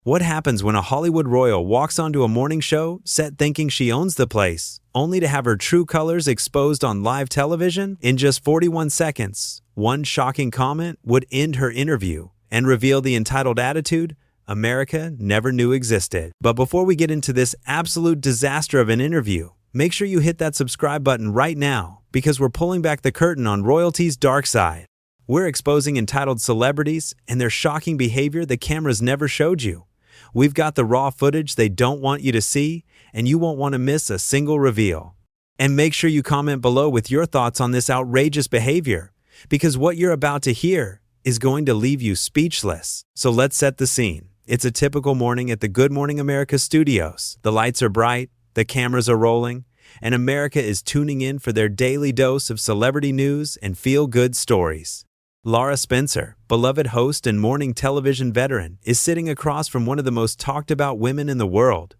What happens when a Hollywood royal walks onto a morning show set thinking she owns the place, only to have her true colors exposed on live television? In just 41 seconds, one shocking comment would end her interview and reveal the entitled attitude America never knew existed. But before we get into this absolute disaster of an interview, make sure you hit that subscribe button right now, because we're pulling back the curtain on royalty's dark side. We're exposing entitled celebrities and their shocking behavior the cameras never showed you. We've got the raw footage they don't want you to see, and you won't want to miss a single reveal. And make sure you comment below with your thoughts on this outrageous behavior, because what you're about to hear is going to leave you speechless. So let's set the scene. It's a typical morning at the Good Morning America studios. The lights are bright, the cameras are rolling, and America is tuning in for their daily dose of celebrity news and feel-good stories. Lara Spencer, beloved host and morning television veteran, is sitting across from one of the most talked-about women in the world.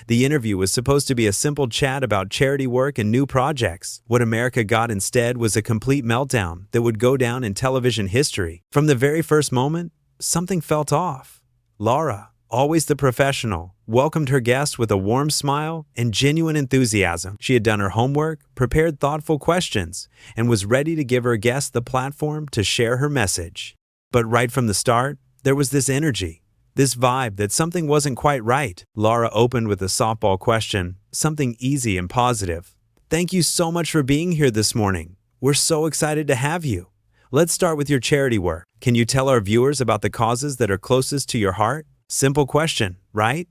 The interview was supposed to be a simple chat about charity work and new projects. What America got instead was a complete meltdown that would go down in television history. From the very first moment, something felt off. Lara, always the professional, welcomed her guest with a warm smile and genuine enthusiasm. She had done her homework, prepared thoughtful questions, and was ready to give her guest the platform to share her message. But right from the start, there was this energy, this vibe that something wasn't quite right. Lara opened with a softball question, something easy and positive. "Thank you so much for being here this morning. We're so excited to have you. Let's start with your charity work. Can you tell our viewers about the causes that are closest to your heart?" Simple question, right?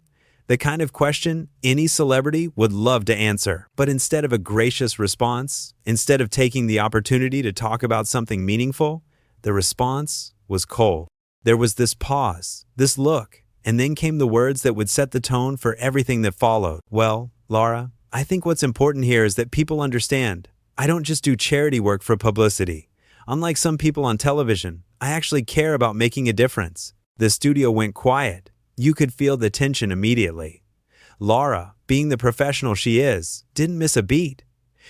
The kind of question any celebrity would love to answer. But instead of a gracious response, instead of taking the opportunity to talk about something meaningful, the response was cold. There was this pause, this look, and then came the words that would set the tone for everything that followed. "Well, Lara, I think what's important here is that people understand. I don't just do charity work for publicity. Unlike some people on television, I actually care about making a difference." The studio went quiet. You could feel the tension immediately. Lara, being the professional she is, didn't miss a beat.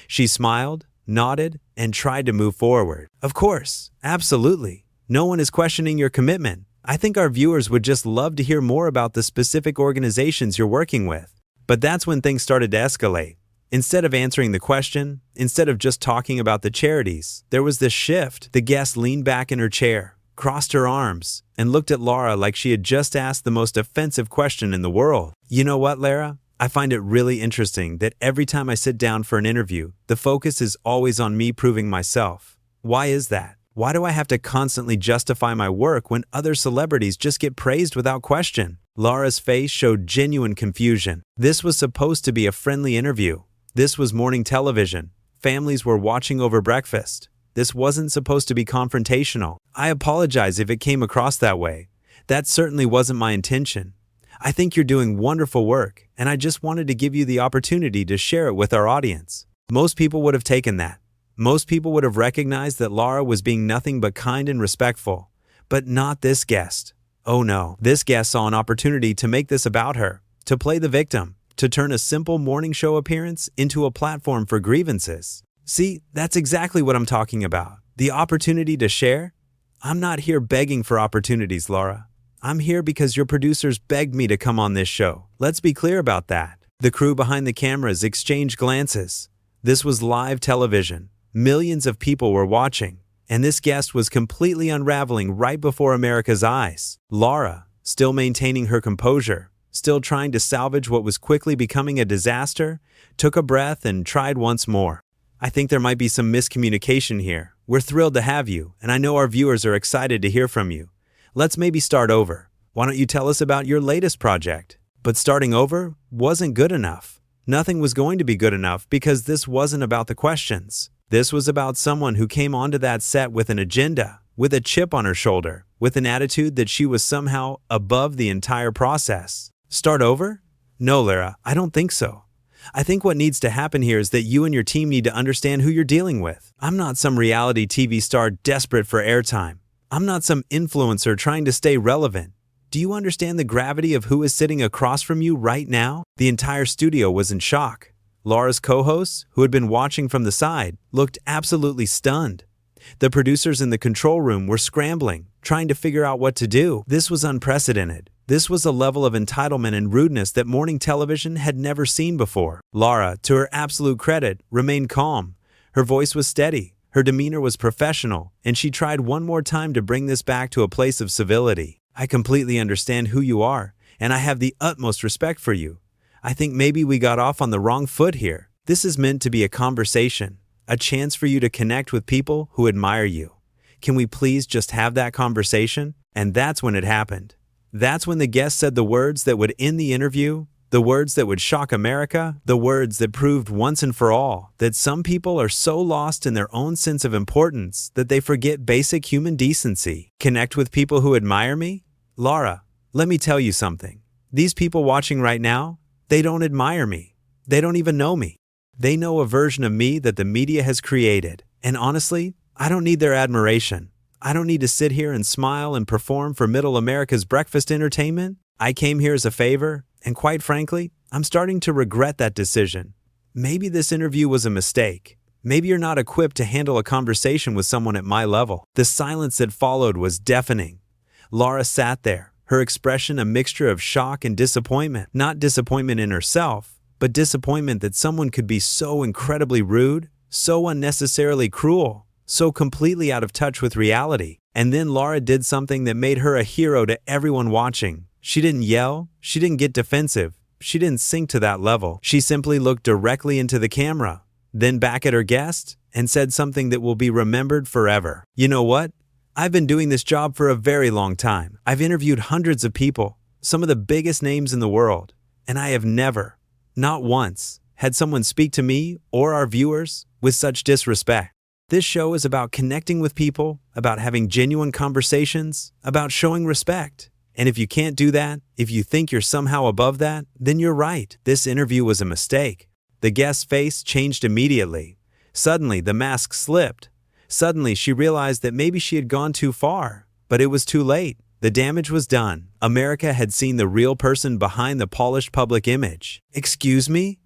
She smiled, nodded, and tried to move forward. "Of course, absolutely. No one is questioning your commitment. I think our viewers would just love to hear more about the specific organizations you're working with." But that's when things started to escalate. Instead of answering the question, instead of just talking about the charities, there was this shift. The guest leaned back in her chair, crossed her arms, and looked at Lara like she had just asked the most offensive question in the world. "You know what, Lara? I find it really interesting that every time I sit down for an interview, the focus is always on me proving myself. Why is that? Why do I have to constantly justify my work when other celebrities just get praised without question?" Lara's face showed genuine confusion. This was supposed to be a friendly interview. This was morning television. Families were watching over breakfast. This wasn't supposed to be confrontational. "I apologize if it came across that way. That certainly wasn't my intention. I think you're doing wonderful work, and I just wanted to give you the opportunity to share it with our audience." Most people would have taken that. Most people would have recognized that Lara was being nothing but kind and respectful. But not this guest. Oh no, this guest saw an opportunity to make this about her, to play the victim, to turn a simple morning show appearance into a platform for grievances. See, that's exactly what I'm talking about. The opportunity to share? I'm not here begging for opportunities, Lara. I'm here because your producers begged me to come on this show. Let's be clear about that. The crew behind the cameras exchanged glances. This was live television. Millions of people were watching, and this guest was completely unraveling right before America's eyes. Lara, still maintaining her composure, still trying to salvage what was quickly becoming a disaster, took a breath and tried once more. "I think there might be some miscommunication here. We're thrilled to have you, and I know our viewers are excited to hear from you. Let's maybe start over. Why don't you tell us about your latest project?" But starting over wasn't good enough. Nothing was going to be good enough because this wasn't about the questions. This was about someone who came onto that set with an agenda, with a chip on her shoulder, with an attitude that she was somehow above the entire process. Start over? No, Lara, I don't think so. I think what needs to happen here is that you and your team need to understand who you're dealing with. I'm not some reality TV star desperate for airtime. I'm not some influencer trying to stay relevant. Do you understand the gravity of who is sitting across from you right now? The entire studio was in shock. Lara's co-hosts, who had been watching from the side, looked absolutely stunned. The producers in the control room were scrambling, trying to figure out what to do. This was unprecedented. This was a level of entitlement and rudeness that morning television had never seen before. Lara, to her absolute credit, remained calm. Her voice was steady, her demeanor was professional, and she tried one more time to bring this back to a place of civility. "I completely understand who you are, and I have the utmost respect for you. I think maybe we got off on the wrong foot here. This is meant to be a conversation, a chance for you to connect with people who admire you. Can we please just have that conversation?" And that's when it happened. That's when the guest said the words that would end the interview, the words that would shock America, the words that proved once and for all that some people are so lost in their own sense of importance that they forget basic human decency. Connect with people who admire me? Lara, let me tell you something. These people watching right now, they don't admire me. They don't even know me. They know a version of me that the media has created. And honestly, I don't need their admiration. I don't need to sit here and smile and perform for middle America's breakfast entertainment. I came here as a favor, and quite frankly, I'm starting to regret that decision. Maybe this interview was a mistake. Maybe you're not equipped to handle a conversation with someone at my level. The silence that followed was deafening. Lara sat there, her expression a mixture of shock and disappointment. Not disappointment in herself, but disappointment that someone could be so incredibly rude, so unnecessarily cruel, so completely out of touch with reality. And then Lara did something that made her a hero to everyone watching. She didn't yell, she didn't get defensive, she didn't sink to that level. She simply looked directly into the camera, then back at her guest, and said something that will be remembered forever. "You know what? I've been doing this job for a very long time. I've interviewed hundreds of people, some of the biggest names in the world, and I have never, not once, had someone speak to me or our viewers with such disrespect. This show is about connecting with people, about having genuine conversations, about showing respect. And if you can't do that, if you think you're somehow above that, then you're right. This interview was a mistake." The guest's face changed immediately. Suddenly, the mask slipped. Suddenly, she realized that maybe she had gone too far. But it was too late. The damage was done. America had seen the real person behind the polished public image. "Excuse me?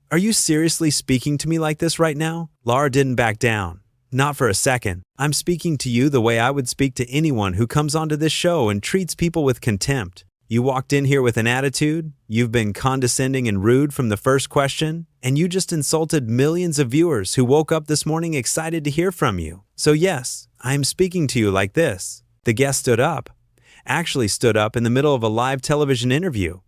Are you seriously speaking to me like this right now?" Lara didn't back down. "Not for a second. I'm speaking to you the way I would speak to anyone who comes onto this show and treats people with contempt. You walked in here with an attitude, you've been condescending and rude from the first question, and you just insulted millions of viewers who woke up this morning excited to hear from you. So yes, I'm speaking to you like this." The guest stood up. Actually stood up in the middle of a live television interview.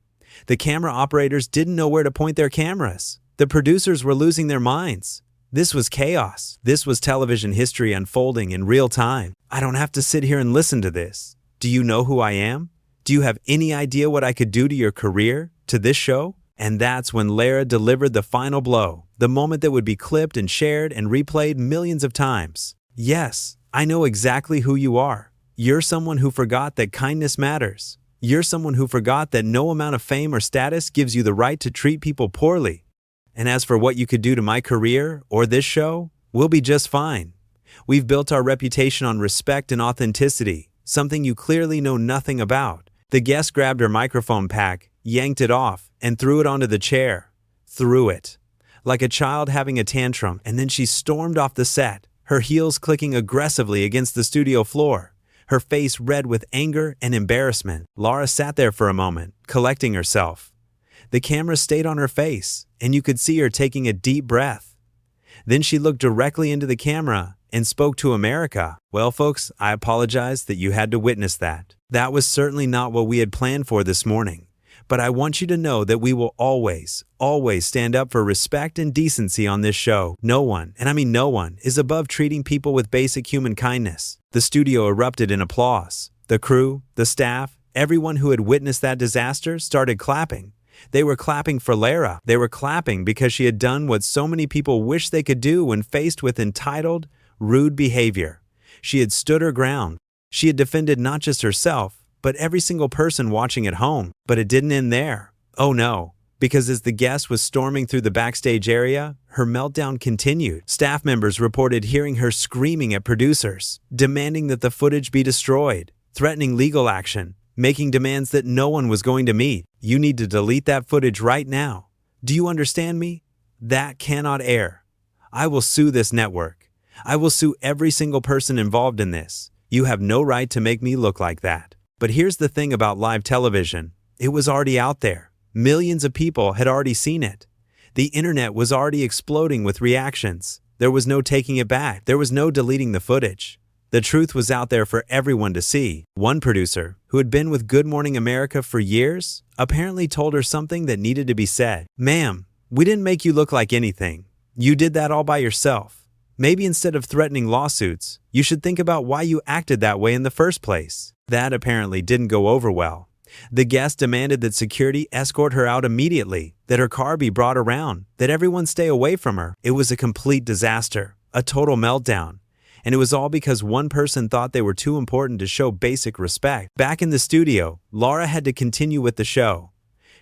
The camera operators didn't know where to point their cameras. The producers were losing their minds. This was chaos. This was television history unfolding in real time. "I don't have to sit here and listen to this. Do you know who I am? Do you have any idea what I could do to your career, to this show?" And that's when Lara delivered the final blow, the moment that would be clipped and shared and replayed millions of times. "Yes, I know exactly who you are. You're someone who forgot that kindness matters. You're someone who forgot that no amount of fame or status gives you the right to treat people poorly. And as for what you could do to my career or this show, we'll be just fine. We've built our reputation on respect and authenticity, something you clearly know nothing about." The guest grabbed her microphone pack, yanked it off, and threw it onto the chair. Threw it. Like a child having a tantrum, and then she stormed off the set, her heels clicking aggressively against the studio floor, her face red with anger and embarrassment. Lara sat there for a moment, collecting herself. The camera stayed on her face, and you could see her taking a deep breath. Then she looked directly into the camera and spoke to America. "Well, folks, I apologize that you had to witness that. That was certainly not what we had planned for this morning. But I want you to know that we will always, always stand up for respect and decency on this show. No one, and I mean no one, is above treating people with basic human kindness." The studio erupted in applause. The crew, the staff, everyone who had witnessed that disaster started clapping. They were clapping for Lara. They were clapping because she had done what so many people wish they could do when faced with entitled, rude behavior. She had stood her ground. She had defended not just herself, but every single person watching at home. But it didn't end there. Oh no, because as the guest was storming through the backstage area, her meltdown continued. Staff members reported hearing her screaming at producers, demanding that the footage be destroyed, threatening legal action, making demands that no one was going to meet. "You need to delete that footage right now. Do you understand me? That cannot air. I will sue this network. I will sue every single person involved in this. You have no right to make me look like that." But here's the thing about live television. It was already out there. Millions of people had already seen it. The internet was already exploding with reactions. There was no taking it back. There was no deleting the footage. The truth was out there for everyone to see. One producer, who had been with Good Morning America for years, apparently told her something that needed to be said. "Ma'am, we didn't make you look like anything. You did that all by yourself. Maybe instead of threatening lawsuits, you should think about why you acted that way in the first place." That apparently didn't go over well. The guest demanded that security escort her out immediately, that her car be brought around, that everyone stay away from her. It was a complete disaster, a total meltdown. And it was all because one person thought they were too important to show basic respect. Back in the studio, Lara had to continue with the show.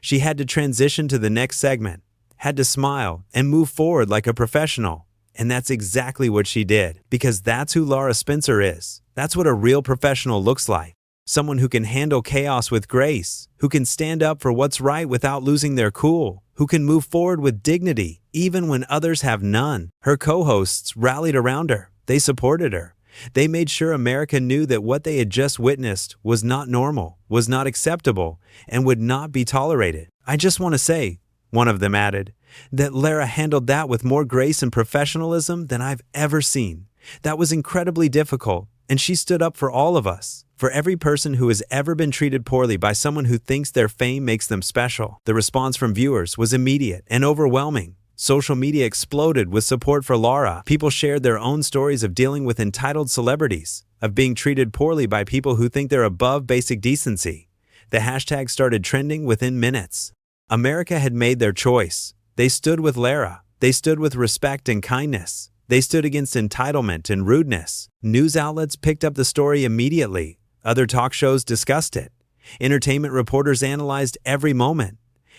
She had to transition to the next segment, had to smile and move forward like a professional. And that's exactly what she did, because that's who Lara Spencer is. That's what a real professional looks like. Someone who can handle chaos with grace, who can stand up for what's right without losing their cool, who can move forward with dignity, even when others have none. Her co-hosts rallied around her. They supported her. They made sure America knew that what they had just witnessed was not normal, was not acceptable, and would not be tolerated. "I just want to say," one of them added, "that Lara handled that with more grace and professionalism than I've ever seen. That was incredibly difficult, and she stood up for all of us. For every person who has ever been treated poorly by someone who thinks their fame makes them special." The response from viewers was immediate and overwhelming. Social media exploded with support for Lara. People shared their own stories of dealing with entitled celebrities, of being treated poorly by people who think they're above basic decency. The hashtag started trending within minutes. America had made their choice. They stood with Lara. They stood with respect and kindness. They stood against entitlement and rudeness. News outlets picked up the story immediately. Other talk shows discussed it. Entertainment reporters analyzed every moment.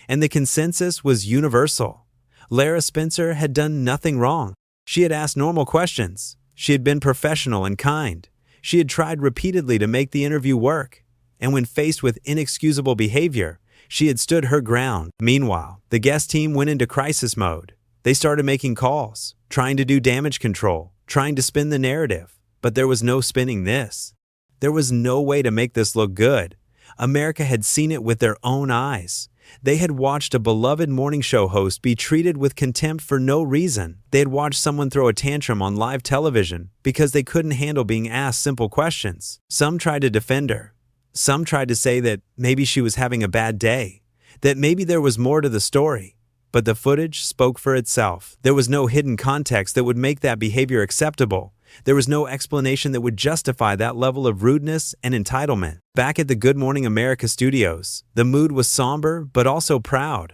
And the consensus was universal. Lara Spencer had done nothing wrong. She had asked normal questions. She had been professional and kind. She had tried repeatedly to make the interview work. And when faced with inexcusable behavior, she had stood her ground. Meanwhile, the guest team went into crisis mode. They started making calls, trying to do damage control, trying to spin the narrative. But there was no spinning this. There was no way to make this look good. America had seen it with their own eyes. They had watched a beloved morning show host be treated with contempt for no reason. They had watched someone throw a tantrum on live television because they couldn't handle being asked simple questions. Some tried to defend her. Some tried to say that maybe she was having a bad day, that maybe there was more to the story. But the footage spoke for itself. There was no hidden context that would make that behavior acceptable. There was no explanation that would justify that level of rudeness and entitlement. Back at the Good Morning America studios, the mood was somber but also proud.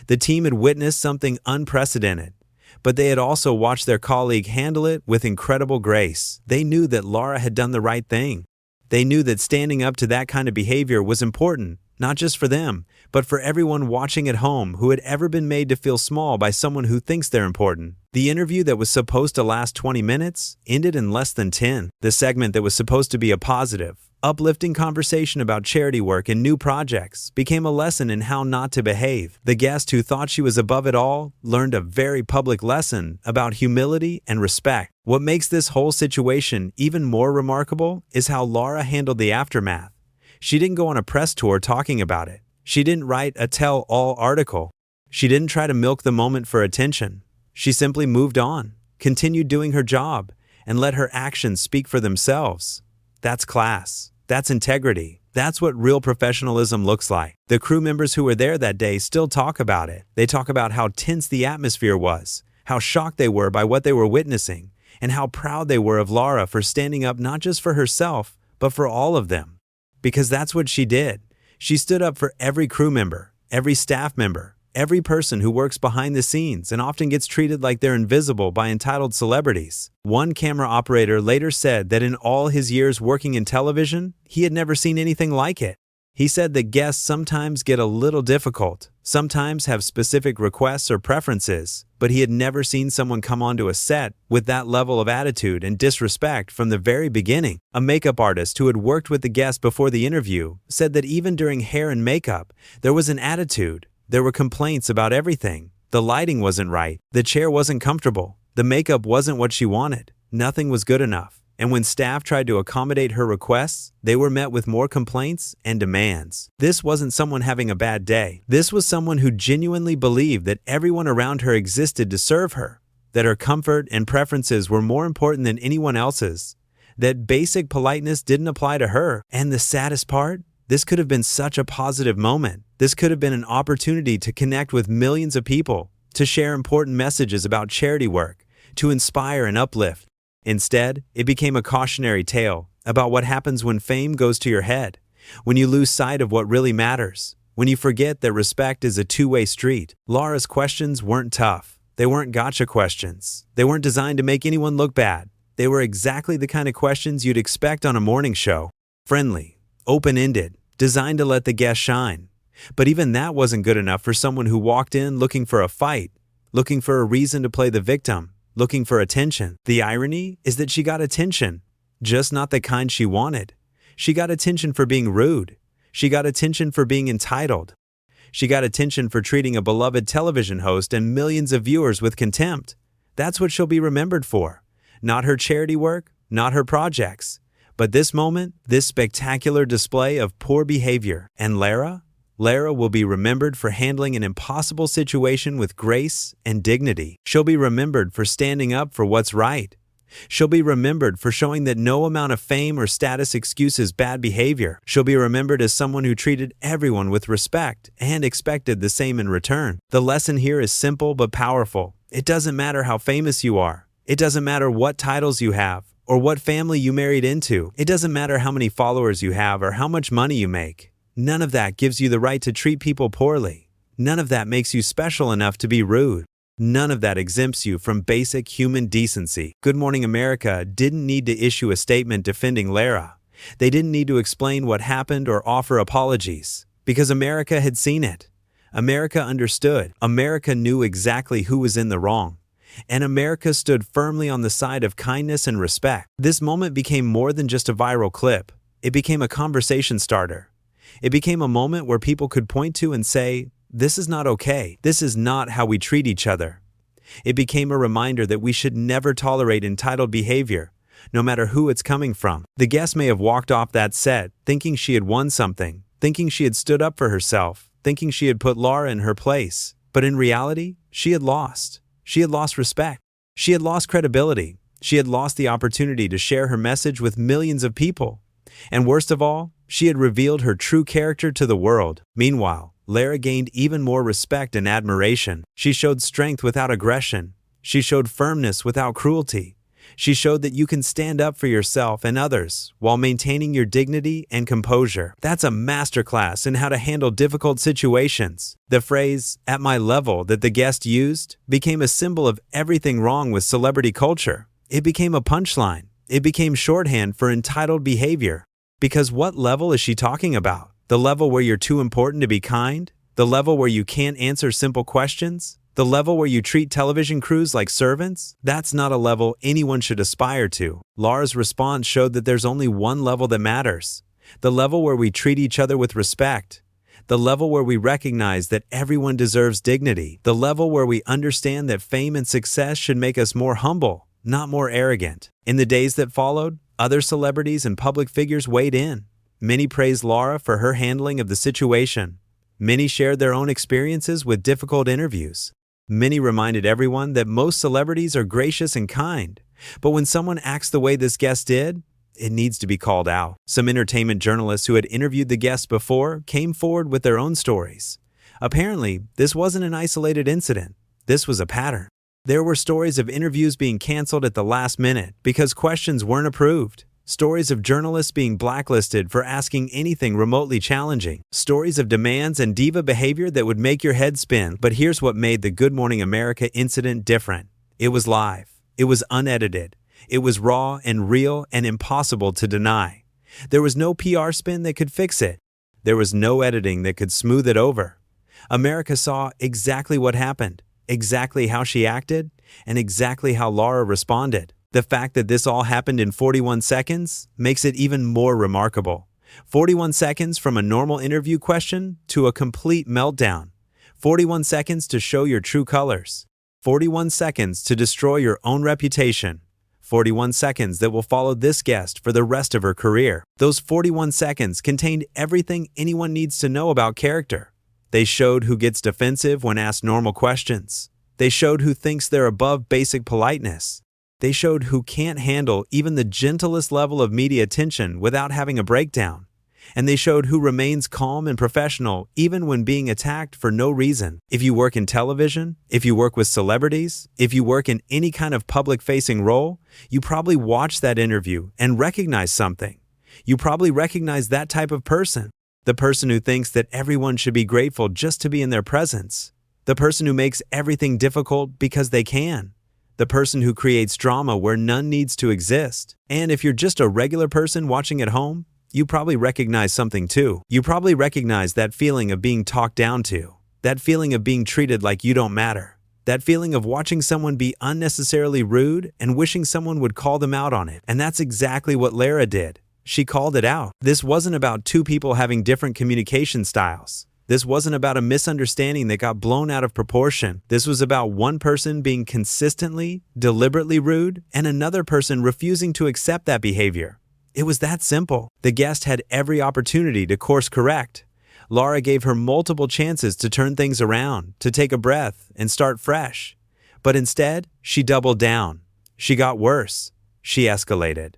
The team had witnessed something unprecedented, but they had also watched their colleague handle it with incredible grace. They knew that Lara had done the right thing. They knew that standing up to that kind of behavior was important, not just for them, but for everyone watching at home who had ever been made to feel small by someone who thinks they're important. The interview that was supposed to last 20 minutes ended in less than 10. The segment that was supposed to be a positive, uplifting conversation about charity work and new projects became a lesson in how not to behave. The guest who thought she was above it all learned a very public lesson about humility and respect. What makes this whole situation even more remarkable is how Lara handled the aftermath. She didn't go on a press tour talking about it. She didn't write a tell-all article. She didn't try to milk the moment for attention. She simply moved on, continued doing her job, and let her actions speak for themselves. That's class. That's integrity. That's what real professionalism looks like. The crew members who were there that day still talk about it. They talk about how tense the atmosphere was, how shocked they were by what they were witnessing, and how proud they were of Lara for standing up not just for herself, but for all of them. Because that's what she did. She stood up for every crew member, every staff member, every person who works behind the scenes and often gets treated like they're invisible by entitled celebrities. One camera operator later said that in all his years working in television, he had never seen anything like it. He said that guests sometimes get a little difficult, sometimes have specific requests or preferences, but he had never seen someone come onto a set with that level of attitude and disrespect from the very beginning. A makeup artist who had worked with the guest before the interview said that even during hair and makeup, there was an attitude. There were complaints about everything. The lighting wasn't right, the chair wasn't comfortable, the makeup wasn't what she wanted, nothing was good enough. And when staff tried to accommodate her requests, they were met with more complaints and demands. This wasn't someone having a bad day. This was someone who genuinely believed that everyone around her existed to serve her, that her comfort and preferences were more important than anyone else's, that basic politeness didn't apply to her. And the saddest part? This could have been such a positive moment. This could have been an opportunity to connect with millions of people, to share important messages about charity work, to inspire and uplift. Instead, it became a cautionary tale about what happens when fame goes to your head, when you lose sight of what really matters, when you forget that respect is a two-way street. Lara's questions weren't tough. They weren't gotcha questions. They weren't designed to make anyone look bad. They were exactly the kind of questions you'd expect on a morning show. Friendly, open-ended, designed to let the guest shine. But even that wasn't good enough for someone who walked in looking for a fight, looking for a reason to play the victim, looking for attention. The irony is that she got attention, just not the kind she wanted. She got attention for being rude. She got attention for being entitled. She got attention for treating a beloved television host and millions of viewers with contempt. That's what she'll be remembered for. Not her charity work, not her projects, but this moment, this spectacular display of poor behavior. And Lara will be remembered for handling an impossible situation with grace and dignity. She'll be remembered for standing up for what's right. She'll be remembered for showing that no amount of fame or status excuses bad behavior. She'll be remembered as someone who treated everyone with respect and expected the same in return. The lesson here is simple but powerful. It doesn't matter how famous you are. It doesn't matter what titles you have or what family you married into. It doesn't matter how many followers you have or how much money you make. None of that gives you the right to treat people poorly. None of that makes you special enough to be rude. None of that exempts you from basic human decency. Good Morning America didn't need to issue a statement defending Lara. They didn't need to explain what happened or offer apologies, because America had seen it. America understood. America knew exactly who was in the wrong. And America stood firmly on the side of kindness and respect. This moment became more than just a viral clip. It became a conversation starter. It became a moment where people could point to and say, "This is not okay. This is not how we treat each other." It became a reminder that we should never tolerate entitled behavior, no matter who it's coming from. The guest may have walked off that set thinking she had won something, thinking she had stood up for herself, thinking she had put Lara in her place. But in reality, she had lost. She had lost respect. She had lost credibility. She had lost the opportunity to share her message with millions of people. And worst of all, she had revealed her true character to the world. Meanwhile, Lara gained even more respect and admiration. She showed strength without aggression. She showed firmness without cruelty. She showed that you can stand up for yourself and others while maintaining your dignity and composure. That's a masterclass in how to handle difficult situations. The phrase, "at my level," that the guest used became a symbol of everything wrong with celebrity culture. It became a punchline. It became shorthand for entitled behavior. Because what level is she talking about? The level where you're too important to be kind? The level where you can't answer simple questions? The level where you treat television crews like servants? That's not a level anyone should aspire to. Lara's response showed that there's only one level that matters. The level where we treat each other with respect. The level where we recognize that everyone deserves dignity. The level where we understand that fame and success should make us more humble, not more arrogant. In the days that followed, other celebrities and public figures weighed in. Many praised Lara for her handling of the situation. Many shared their own experiences with difficult interviews. Many reminded everyone that most celebrities are gracious and kind, but when someone acts the way this guest did, it needs to be called out. Some entertainment journalists who had interviewed the guest before came forward with their own stories. Apparently, this wasn't an isolated incident. This was a pattern. There were stories of interviews being canceled at the last minute because questions weren't approved. Stories of journalists being blacklisted for asking anything remotely challenging. Stories of demands and diva behavior that would make your head spin. But here's what made the Good Morning America incident different. It was live. It was unedited. It was raw and real and impossible to deny. There was no PR spin that could fix it. There was no editing that could smooth it over. America saw exactly what happened, exactly how she acted, and exactly how Lara responded. The fact that this all happened in 41 seconds makes it even more remarkable. 41 seconds from a normal interview question to a complete meltdown. 41 seconds to show your true colors. 41 seconds to destroy your own reputation. 41 seconds that will follow this guest for the rest of her career. Those 41 seconds contained everything anyone needs to know about character. They showed who gets defensive when asked normal questions. They showed who thinks they're above basic politeness. They showed who can't handle even the gentlest level of media attention without having a breakdown. And they showed who remains calm and professional even when being attacked for no reason. If you work in television, if you work with celebrities, if you work in any kind of public-facing role, you probably watch that interview and recognize something. You probably recognize that type of person. The person who thinks that everyone should be grateful just to be in their presence. The person who makes everything difficult because they can. The person who creates drama where none needs to exist. And if you're just a regular person watching at home, you probably recognize something too. You probably recognize that feeling of being talked down to. That feeling of being treated like you don't matter. That feeling of watching someone be unnecessarily rude and wishing someone would call them out on it. And that's exactly what Lara did. She called it out. This wasn't about two people having different communication styles. This wasn't about a misunderstanding that got blown out of proportion. This was about one person being consistently, deliberately rude, and another person refusing to accept that behavior. It was that simple. The guest had every opportunity to course correct. Lara gave her multiple chances to turn things around, to take a breath, and start fresh. But instead, she doubled down. She got worse. She escalated.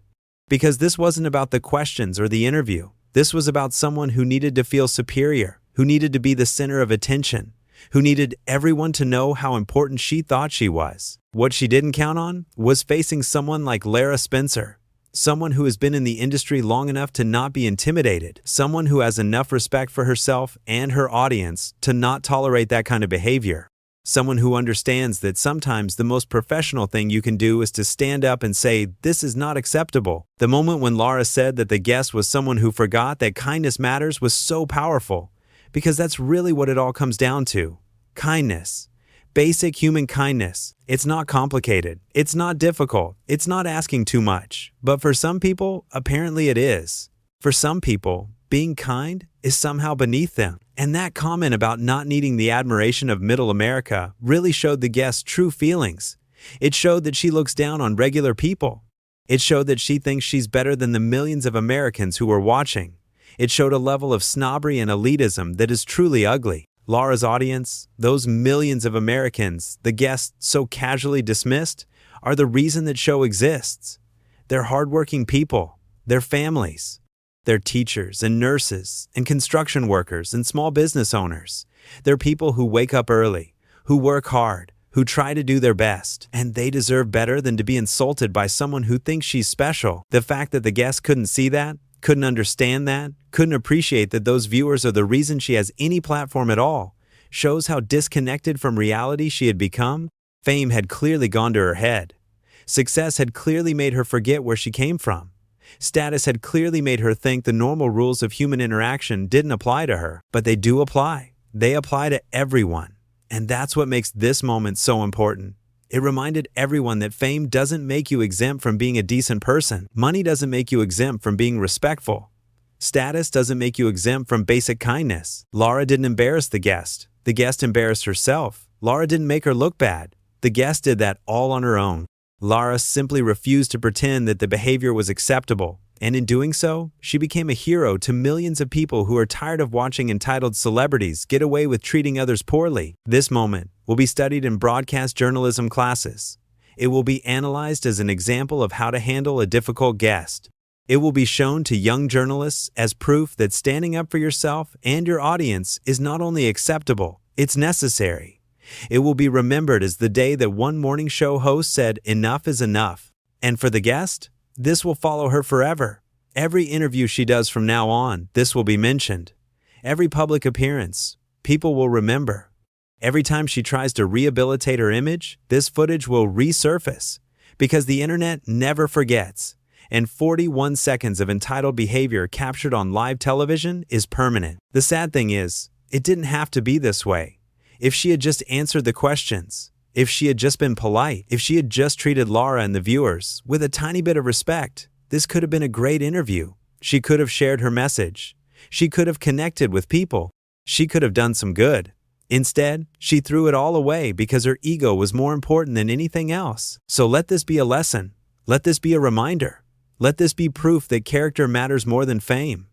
Because this wasn't about the questions or the interview. This was about someone who needed to feel superior, who needed to be the center of attention, who needed everyone to know how important she thought she was. What she didn't count on was facing someone like Lara Spencer. Someone who has been in the industry long enough to not be intimidated. Someone who has enough respect for herself and her audience to not tolerate that kind of behavior. Someone who understands that sometimes the most professional thing you can do is to stand up and say, "This is not acceptable." The moment when Lara said that the guest was someone who forgot that kindness matters was so powerful, because that's really what it all comes down to. Kindness. Basic human kindness. It's not complicated. It's not difficult. It's not asking too much. But for some people, apparently it is. For some people, being kind is somehow beneath them. And that comment about not needing the admiration of middle America really showed the guest's true feelings. It showed that she looks down on regular people. It showed that she thinks she's better than the millions of Americans who were watching. It showed a level of snobbery and elitism that is truly ugly. Lara's audience, those millions of Americans the guests so casually dismissed, are the reason that show exists. They're hardworking people, they're families, they're teachers and nurses and construction workers and small business owners. They're people who wake up early, who work hard, who try to do their best, and they deserve better than to be insulted by someone who thinks she's special. The fact that the guest couldn't see that, couldn't understand that, couldn't appreciate that those viewers are the reason she has any platform at all, shows how disconnected from reality she had become. Fame had clearly gone to her head. Success had clearly made her forget where she came from. Status had clearly made her think the normal rules of human interaction didn't apply to her, but they do apply. They apply to everyone. And that's what makes this moment so important. It reminded everyone that fame doesn't make you exempt from being a decent person. Money doesn't make you exempt from being respectful. Status doesn't make you exempt from basic kindness. Lara didn't embarrass the guest. The guest embarrassed herself. Lara didn't make her look bad. The guest did that all on her own. Lara simply refused to pretend that the behavior was acceptable. And in doing so, she became a hero to millions of people who are tired of watching entitled celebrities get away with treating others poorly. This moment will be studied in broadcast journalism classes. It will be analyzed as an example of how to handle a difficult guest. It will be shown to young journalists as proof that standing up for yourself and your audience is not only acceptable, it's necessary. It will be remembered as the day that one morning show host said, "Enough is enough." And for the guest, this will follow her forever. Every interview she does from now on, this will be mentioned. Every public appearance, people will remember. Every time she tries to rehabilitate her image, this footage will resurface. Because the internet never forgets. And 41 seconds of entitled behavior captured on live television is permanent. The sad thing is, it didn't have to be this way. If she had just answered the questions, if she had just been polite, if she had just treated Lara and the viewers with a tiny bit of respect, this could have been a great interview. She could have shared her message. She could have connected with people. She could have done some good. Instead, she threw it all away because her ego was more important than anything else. So let this be a lesson. Let this be a reminder. Let this be proof that character matters more than fame,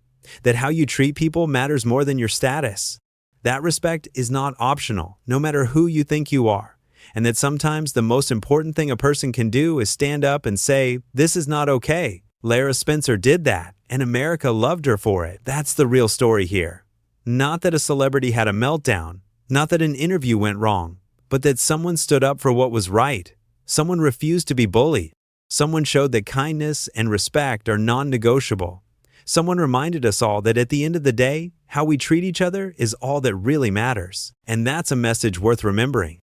that how you treat people matters more than your status. That respect is not optional, no matter who you think you are, and that sometimes the most important thing a person can do is stand up and say, "This is not okay." Lara Spencer did that, and America loved her for it. That's the real story here. Not that a celebrity had a meltdown, not that an interview went wrong, but that someone stood up for what was right. Someone refused to be bullied. Someone showed that kindness and respect are non-negotiable. Someone reminded us all that at the end of the day, how we treat each other is all that really matters. And that's a message worth remembering.